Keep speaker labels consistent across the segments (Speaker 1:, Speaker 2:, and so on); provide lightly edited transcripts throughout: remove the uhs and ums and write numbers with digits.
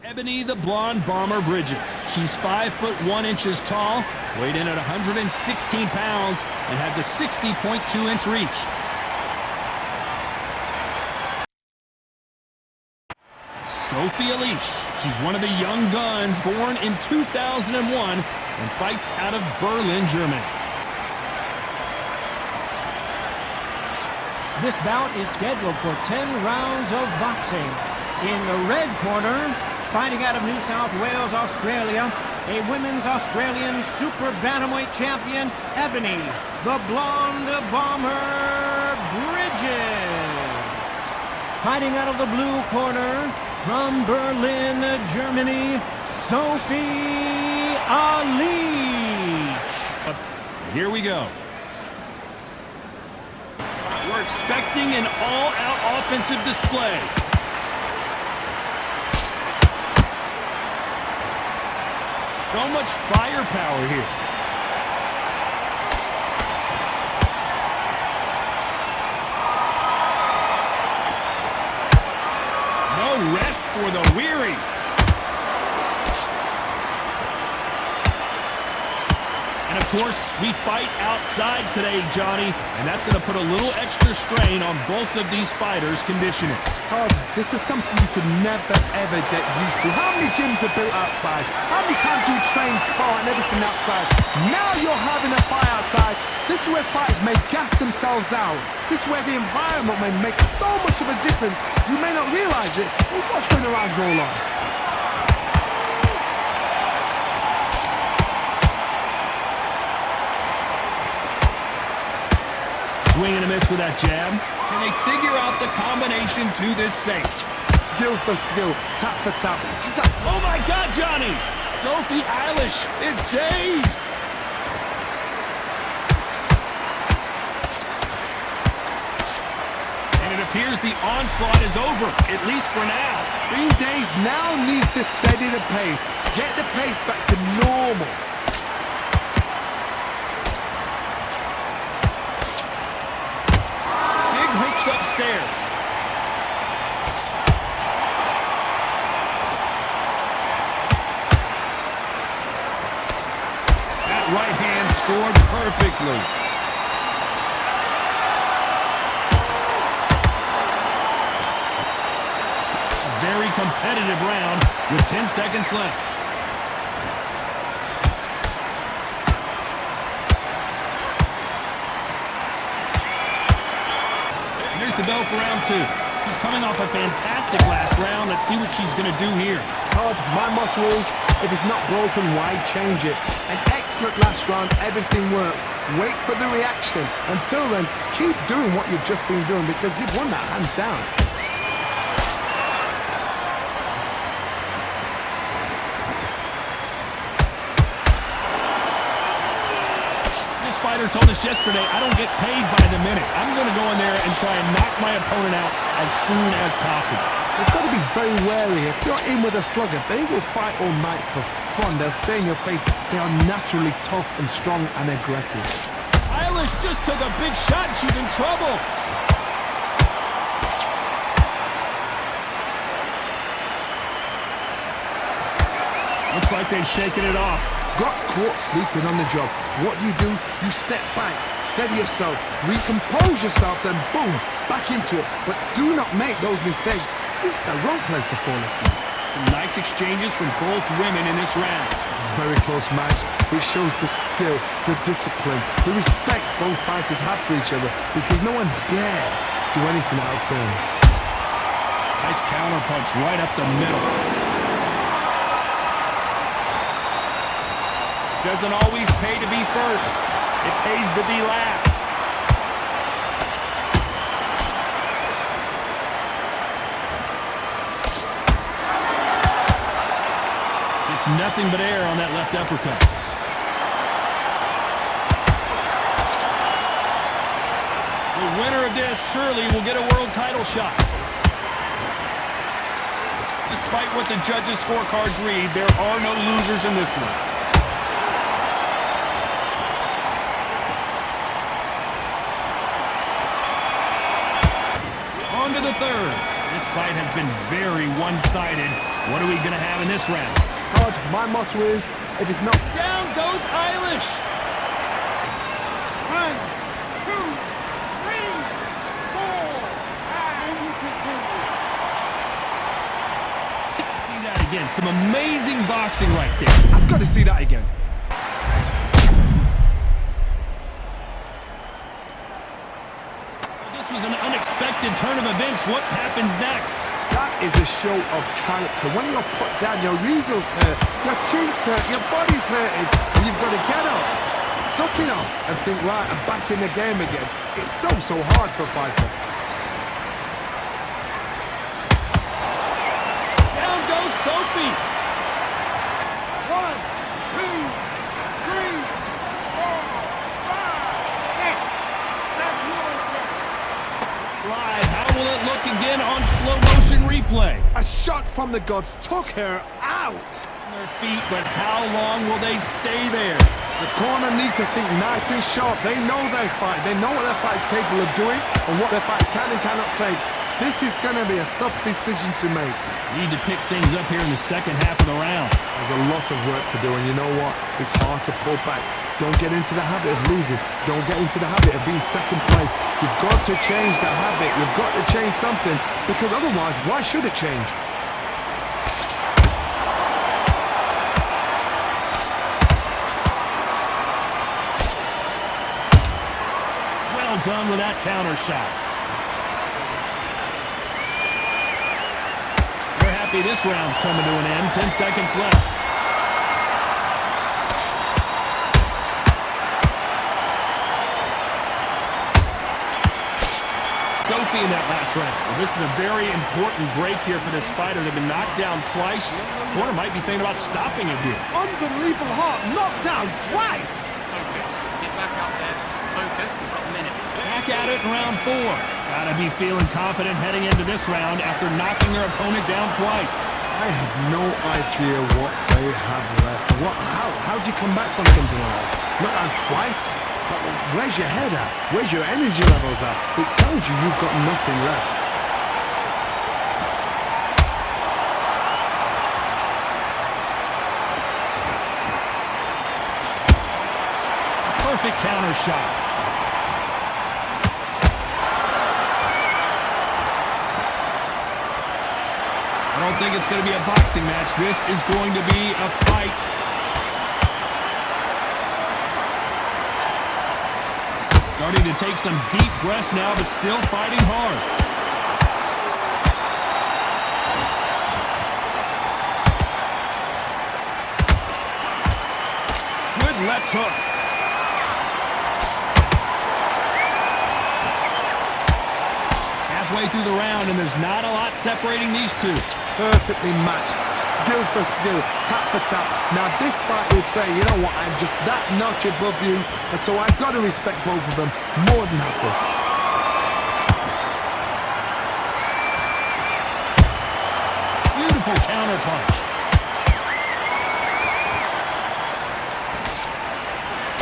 Speaker 1: Ebanie the Blonde Bomber Bridges. She's 5'1" tall, weighed in at 116 pounds, and has a 60.2-inch reach. Sophie Alisch. She's one of the young guns, born in 2001, and fights out of Berlin, Germany.
Speaker 2: This bout is scheduled for 10 rounds of boxing. In the red corner, fighting out of New South Wales, Australia, a women's Australian super bantamweight champion, Ebanie, the Blonde Bomber Bridges. Fighting out of the blue corner, from Berlin, Germany, Sophie Alisch.
Speaker 1: Here we go. We're expecting an all-out offensive display. So much firepower here. No rest for the weary. And of course, we fight outside today, Johnny, and that's going to put a little extra strain on both of these fighters' conditioning.
Speaker 3: Todd, this is something you could never, ever get used to. How many gyms are built outside? How many times do you train, spar, and everything outside? Now you're having a fight outside. This is where fighters may gas themselves out. This is where the environment may make so much of a difference. You may not realize it, but watch when the rounds roll on.
Speaker 1: Swing and a miss with that jab. Can they figure out the combination to this safe?
Speaker 3: Skill for skill, tap for tap. She's like,
Speaker 1: oh my God, Johnny! Sophie Alisch is dazed! And it appears the onslaught is over, at least for now.
Speaker 3: Being dazed now needs to steady the pace. Get the pace back to normal.
Speaker 1: Upstairs. That right hand scored perfectly. A very competitive round with 10 seconds left. Here's the bell for round two. She's coming off a fantastic last round. Let's see what she's going to do here.
Speaker 3: Todd, my motto is, if it's not broken, why change it? An excellent last round, everything works. Wait for the reaction. Until then, keep doing what you've just been doing because you've won that hands down.
Speaker 1: Fighter told us yesterday, I don't get paid by the minute. I'm going to go in there and try and knock my opponent out as soon as possible.
Speaker 3: You've got to be very wary. If you're in with a slugger, they will fight all night for fun. They'll stay in your face. They are naturally tough and strong and aggressive.
Speaker 1: Alisch just took a big shot. She's in trouble. Looks like they've shaken it off.
Speaker 3: Got caught sleeping on the job. What do? You step back, steady yourself, recompose yourself, then boom, back into it. But do not make those mistakes. This is the wrong place to fall asleep.
Speaker 1: Some nice exchanges from both women in this round.
Speaker 3: Very close match. It shows the skill, the discipline, the respect both fighters have for each other because no one dare do anything out of turn.
Speaker 1: Nice counter punch right up the middle. Doesn't always pay to be first. It pays to be last. It's nothing but air on that left uppercut. The winner of this surely will get a world title shot. Despite what the judges' scorecards read, there are no losers in this one. On to the third. This fight has been very one-sided. What are we going to have in this round?
Speaker 3: Todd, my motto is, if it's not...
Speaker 1: Down goes Alisch.
Speaker 2: 1, 2, 3, 4, and you continue.
Speaker 1: See that again. Some amazing boxing right there.
Speaker 3: I've got to see that again.
Speaker 1: This was an unexpected turn of events. What happens next?
Speaker 3: That is a show of character. When you're put down, your ego's hurt, your chin's hurt, your body's hurting, and you've got to get up, suck it up, and think, right, I'm back in the game again. It's so hard for a fighter.
Speaker 1: Down goes Sophie.
Speaker 2: 1, 2, 3, 4, 5, 6, 7,
Speaker 1: Live, how will it look again on slow motion replay?
Speaker 3: A shot from the gods took her out.
Speaker 1: On their feet, but how long will they stay there?
Speaker 3: The corner need to think nice and sharp. They know their fight. They know what their fight is capable of doing and what their fight can and cannot take. This is going to be a tough decision to make.
Speaker 1: Need to pick things up here in the second half of the round.
Speaker 3: There's a lot of work to do, and you know what? It's hard to pull back. Don't get into the habit of losing. Don't get into the habit of being second place. You've got to change the habit. You've got to change something, because otherwise, why should it change?
Speaker 1: Well done with that counter shot. We're happy this round's coming to an end. 10 seconds left. Sophie in that last round. Well, this is a very important break here for this fighter. They've been knocked down twice. The corner might be thinking about stopping it here.
Speaker 3: Unbelievable heart, knocked down twice.
Speaker 4: Focus. Get back up there. Focus. We've got a minute.
Speaker 1: Back at it in round 4. Gotta be feeling confident heading into this round after knocking their opponent down twice.
Speaker 3: I have no idea what they have left. How do you come back from something like that? Not down twice? Where's your head at? Where's your energy levels at? It tells you you've got nothing left.
Speaker 1: Perfect counter shot. I don't think it's going to be a boxing match. This is going to be a fight. Starting to take some deep breaths now, but still fighting hard. Good left hook. Halfway through the round, and there's not a lot separating these two.
Speaker 3: Perfectly matched, skill for skill, tap for tap. Now this fight will say, you know what, I'm just that notch above you, and so I've got to respect both of them more than happy.
Speaker 1: Beautiful counter punch.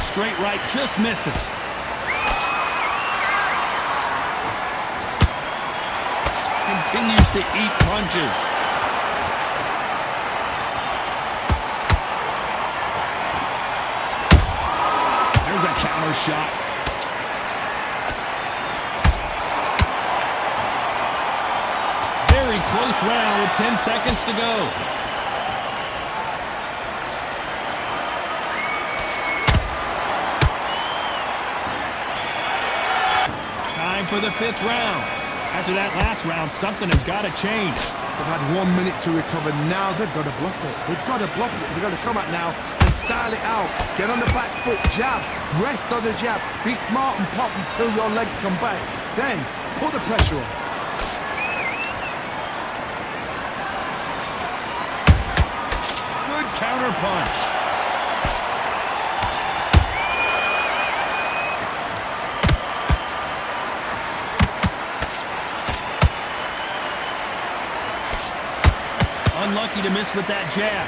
Speaker 1: Straight right just misses. Continues to eat punches. There's a counter shot. Very close round with 10 seconds to go. Time for the 5th round. After that last round, something has got to change.
Speaker 3: They've had 1 minute to recover. Now they've got to bluff it. They've got to bluff it. They've got to come out now and style it out. Get on the back foot, jab, rest on the jab. Be smart and pop until your legs come back. Then put the pressure on.
Speaker 1: Good counter punch. Unlucky to miss with that jab.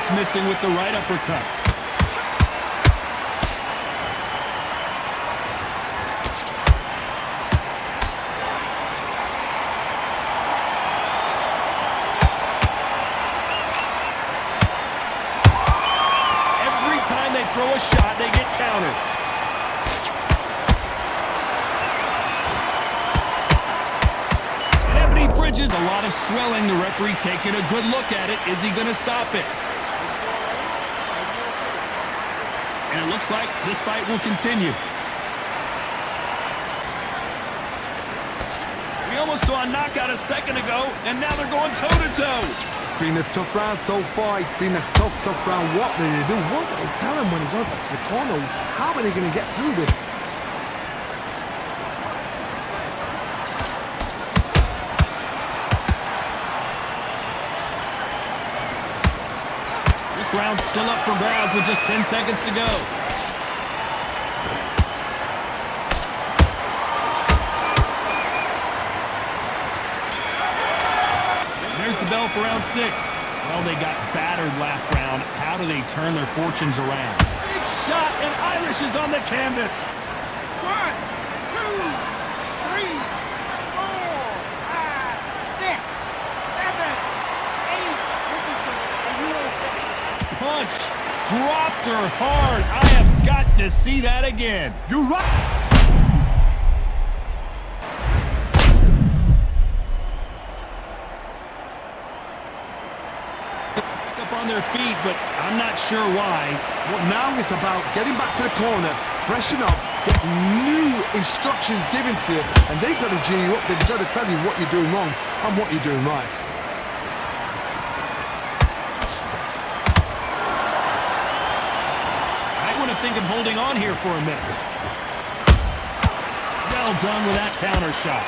Speaker 1: Just missing with the right uppercut. Bridges, a lot of swelling. The referee taking a good look at it. Is he going to stop it? And it looks like this fight will continue. We almost saw a knockout a second ago, and now they're going toe-to-toe.
Speaker 3: It's been a tough round so far. It's been a tough round. What did they do? What did they tell him when he goes back to the corner? How are they going to get through this?
Speaker 1: This round's still up for grabs with just 10 seconds to go. There's the bell for round 6. Well, they got battered last round. How do they turn their fortunes around? Big shot, and Alisch is on the canvas.
Speaker 2: 1, 2, 3, 4, 5, 6, 7, 8.
Speaker 1: Punch. Dropped her hard. I have got to see that again.
Speaker 3: You're right.
Speaker 1: On their feet, but I'm not sure why.
Speaker 3: Well, now it's about getting back to the corner, freshen up, get new instructions given to you, and they've got to G you up. They've got to tell you what you're doing wrong and what you're doing right.
Speaker 1: I want to think of holding on here for a minute. Well done with that counter shot.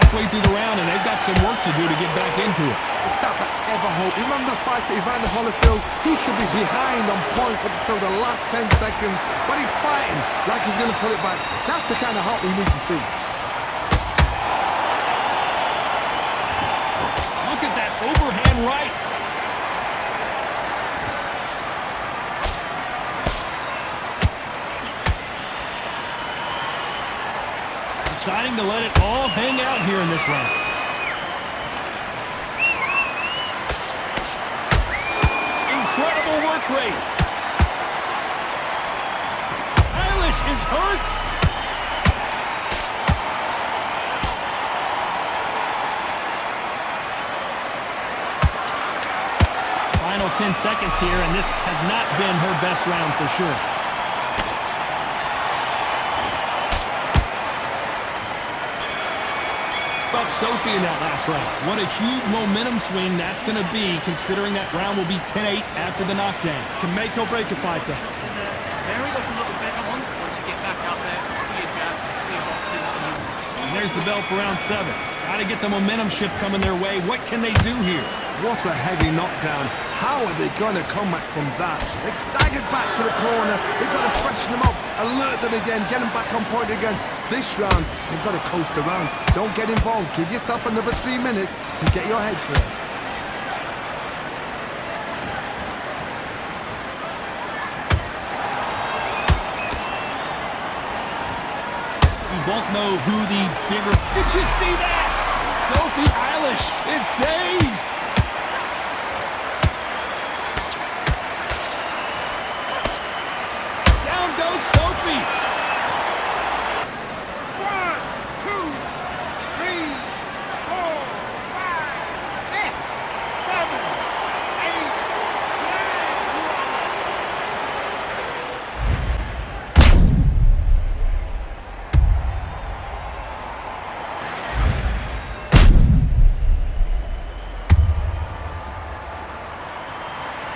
Speaker 1: Halfway through the round, and they've got some work to do to get back into it.
Speaker 3: It's that forever hope. Remember the fight at Evander Holyfield? He could be behind on points up until the last 10 seconds, but he's fighting like he's going to pull it back. That's the kind of hope we need to see.
Speaker 1: Look at that overhand right. Deciding to let it all hang out here in this round. Incredible work rate. Alisch is hurt. Final 10 seconds here, and this has not been her best round for sure. About Sophie in that last round. What a huge momentum swing that's going to be, considering that round will be 10-8 after the knockdown.
Speaker 3: Can make or break a fighter.
Speaker 4: Very open little bit on. Once you get back out there, clear jabs, clear boxing.
Speaker 1: And there's the bell for round 7. Got to get the momentum shift coming their way. What can they do here?
Speaker 3: What a heavy knockdown. How are they going to come back from that? They staggered back to the corner. They've got to freshen them up, alert them again, get them back on point again. This round, they've got to coast around. Don't get involved. Give yourself another 3 minutes to get your head through.
Speaker 1: We both know who the bigger... Did you see that? Sophie Alisch is dazed. Down goes Sophie.
Speaker 2: 1, 2, 3, 4, 5, 6, 7, 8, 9.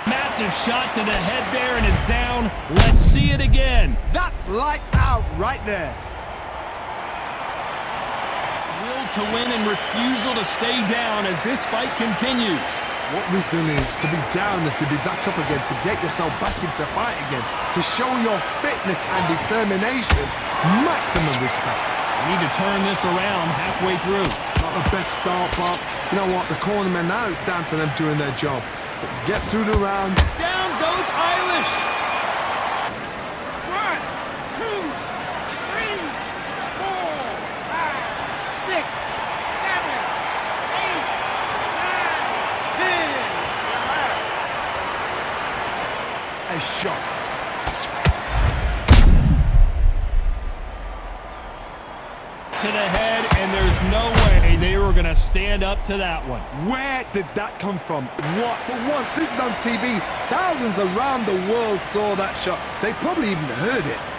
Speaker 1: Massive shot to the head there and is down. Let's see it again.
Speaker 3: That's lights out right there.
Speaker 1: Will to win and refusal to stay down as this fight continues.
Speaker 3: What resilience to be down and to be back up again, to get yourself back into fight again, to show your fitness and determination. Maximum respect.
Speaker 1: We need to turn this around halfway through.
Speaker 3: Not the best start, but you know what? The cornermen, now it's down for them doing their job. But get through the round.
Speaker 1: Down goes Alisch.
Speaker 2: 1, 2, 3, 4, 5, 6, 7, 8, 9, 10.
Speaker 3: A shot.
Speaker 1: to the head, and there's no way they were going to stand up to that one.
Speaker 3: Where did that come from? What? For once, this is on TV. Thousands around the world saw that shot. They probably even heard it.